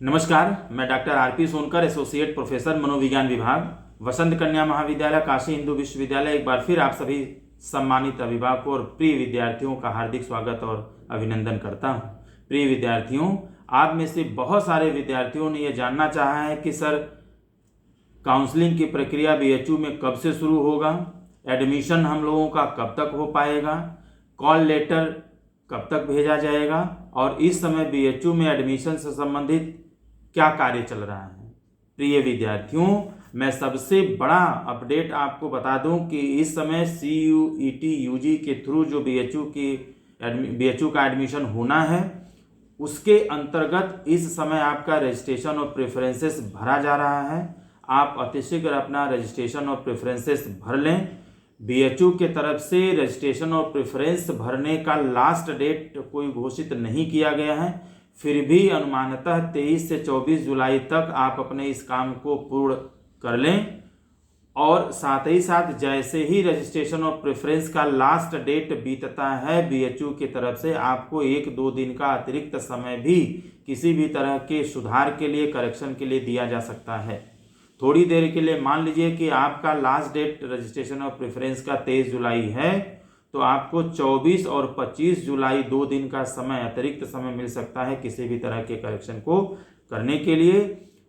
नमस्कार, मैं doctor RP Sonkar, associate professor मनोविज्ञान विभाग, वसंत कन्या महाविद्यालय काशी हिंदू विश्वविद्यालय। एक बार फिर आप सभी सम्मानित अभिभावकों और प्रिय विद्यार्थियों का हार्दिक स्वागत और अभिनंदन करता हूं। प्रिय विद्यार्थियों, आप में से बहुत सारे विद्यार्थियों ने यह जानना चाहा है कि सर काउंसलिंग की प्रक्रिया बीएचयू में कब से शुरू होगा, एडमिशन हम लोगों का कब तक हो पाएगा, कॉल लेटर कब तक भेजा जाएगा और इस समय बीएचयू में एडमिशन से संबंधित क्या कार्य चल रहा है। प्रिय विद्यार्थियों, मैं सबसे बड़ा अपडेट आपको बता दूं कि इस समय CUET UG के थ्रू जो बीएचयू का एडमिशन होना है उसके अंतर्गत इस समय आपका रजिस्ट्रेशन और प्रेफरेंसेस भरा जा रहा है। आप अतिशीघ्र अपना रजिस्ट्रेशन और प्रेफरेंसेस भर लें। बीएचयू के तरफ से रजिस्ट्रेशन और प्रेफरेंस भरने का लास्ट डेट कोई घोषित नहीं किया गया है, फिर भी अनुमानतः 23 से 24 जुलाई तक आप अपने इस काम को पूर्ण कर लें। और साथ ही साथ जैसे ही रजिस्ट्रेशन और प्रेफरेंस का लास्ट डेट बीतता है, बीएचयू की तरफ से आपको 1-2 दिन का अतिरिक्त समय भी किसी भी तरह के सुधार के लिए, करेक्शन के लिए दिया जा सकता है। थोड़ी देर के लिए मान लीजिए कि आपका लास्ट डेट रजिस्ट्रेशन और प्रेफरेंस का 23 जुलाई है, तो आपको 24 और 25 जुलाई 2 दिन का समय, अतिरिक्त समय मिल सकता है किसी भी तरह के करेक्शन को करने के लिए।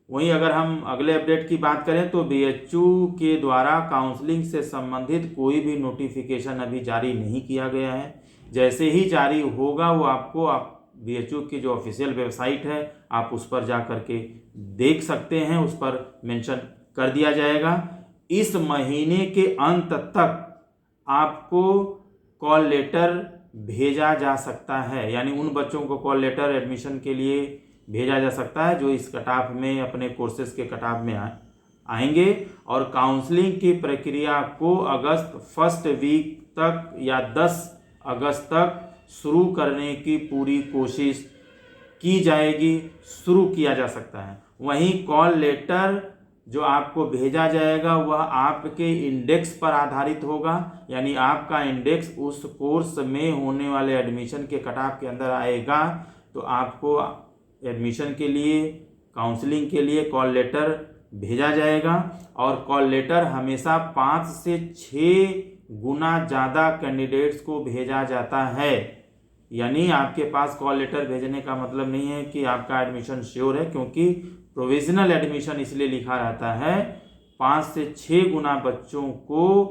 वहीं अगर हम अगले अपडेट की बात करें तो बीएचयू के द्वारा काउंसलिंग से संबंधित कोई भी नोटिफिकेशन अभी जारी नहीं किया गया है। जैसे ही जारी होगा वो आपको बीएचयू की जो ऑफिशियल वेबसाइट है आप उस पर जा करके देख सकते हैं, उस पर मेंशन कर दिया जाएगा। इस महीने के अंत तक आपको कॉल लेटर भेजा जा सकता है, यानी उन बच्चों को कॉल लेटर एडमिशन के लिए भेजा जा सकता है जो इस कट-ऑफ में, अपने कोर्सेज के कट-ऑफ में आएंगे। और काउंसलिंग की प्रक्रिया को अगस्त फर्स्ट वीक तक या 10 अगस्त तक शुरू करने की पूरी कोशिश की जाएगी, शुरू किया जा सकता है। वहीं कॉल लेटर जो आपको भेजा जाएगा वह आपके इंडेक्स पर आधारित होगा, यानी आपका इंडेक्स उस कोर्स में होने वाले एडमिशन के कट-ऑफ के अंदर आएगा तो आपको एडमिशन के लिए, काउंसलिंग के लिए कॉल लेटर भेजा जाएगा। और कॉल लेटर हमेशा 5 से 6 गुना ज़्यादा कैंडिडेट्स को भेजा जाता है। यानी आपके पास कॉल लेटर भेजने का मतलब नहीं है कि आपका एडमिशन श्योर है, क्योंकि प्रोविजनल एडमिशन इसलिए लिखा रहता है 5 से 6 गुना बच्चों को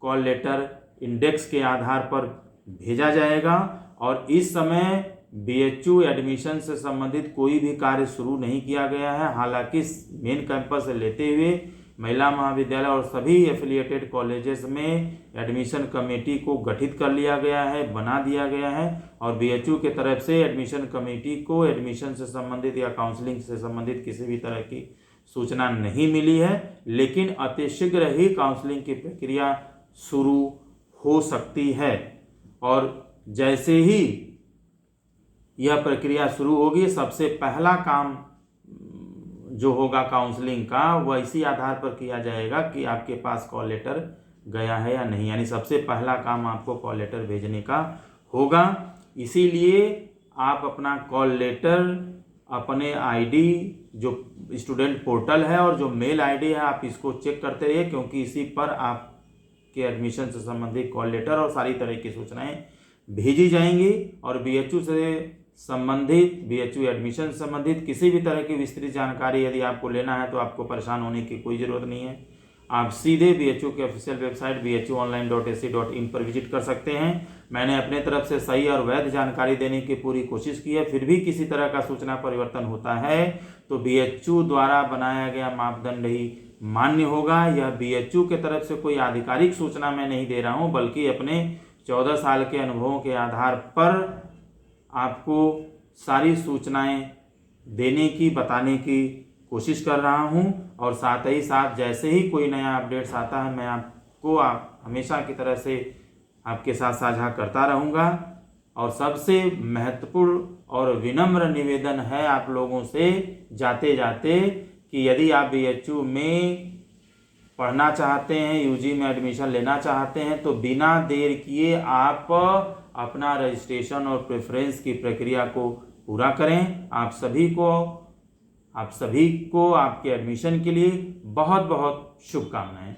कॉल लेटर इंडेक्स के आधार पर भेजा जाएगा। और इस समय बीएचयू एडमिशन से संबंधित कोई भी कार्य शुरू नहीं किया गया है। हालांकि मेन कैंपस से लेते हुए महिला महाविद्यालय और सभी एफिलिएटेड कॉलेजेस में एडमिशन कमेटी को गठित कर लिया गया है, बना दिया गया है। और बीएचयू के तरफ से एडमिशन कमेटी को एडमिशन से संबंधित या काउंसलिंग से संबंधित किसी भी तरह की सूचना नहीं मिली है, लेकिन अतिशीघ्र ही काउंसलिंग की प्रक्रिया शुरू हो सकती है। और जैसे ही यह प्रक्रिया शुरू होगी, सबसे पहला काम जो होगा काउंसलिंग का वह इसी आधार पर किया जाएगा कि आपके पास कॉल लेटर गया है या नहीं, यानी सबसे पहला काम आपको कॉल लेटर भेजने का होगा। इसीलिए आप अपना कॉल लेटर अपने आईडी, जो स्टूडेंट पोर्टल है और जो मेल आईडी है, आप इसको चेक करते रहिए, क्योंकि इसी पर आपके एडमिशन से संबंधित कॉल लेटर और सारी तरह की सूचनाएं भेजी जाएंगी। और बीएचयू से संबंधित, बीएचयू एडमिशन संबंधित किसी भी तरह की विस्तृत जानकारी यदि आपको लेना है तो आपको परेशान होने की कोई ज़रूरत नहीं है। आप सीधे बीएचयू के ऑफिशियल वेबसाइट bhuonline.ac.in पर विजिट कर सकते हैं। मैंने अपने तरफ से सही और वैध जानकारी देने की पूरी कोशिश की है। फिर भी किसी तरह का सूचना परिवर्तन होता है तो बीएचयू द्वारा बनाया गया मापदंड ही मान्य होगा। यह बीएचयू के तरफ से कोई आधिकारिक सूचना मैं नहीं दे रहा हूँ, बल्कि अपने 14 साल के अनुभवों के आधार पर आपको सारी सूचनाएं देने की, बताने की कोशिश कर रहा हूं। और साथ ही साथ जैसे ही कोई नया अपडेट्स आता है मैं आपको हमेशा की तरह से आपके साथ साझा करता रहूंगा। और सबसे महत्वपूर्ण और विनम्र निवेदन है आप लोगों से जाते जाते कि यदि आप बीएचयू में पढ़ना चाहते हैं, यूजी में एडमिशन लेना चाहते हैं, तो बिना देर किए आप अपना रजिस्ट्रेशन और प्रेफरेंस की प्रक्रिया को पूरा करें। आप सभी को आप सभी को आपके एडमिशन के लिए बहुत बहुत शुभकामनाएं।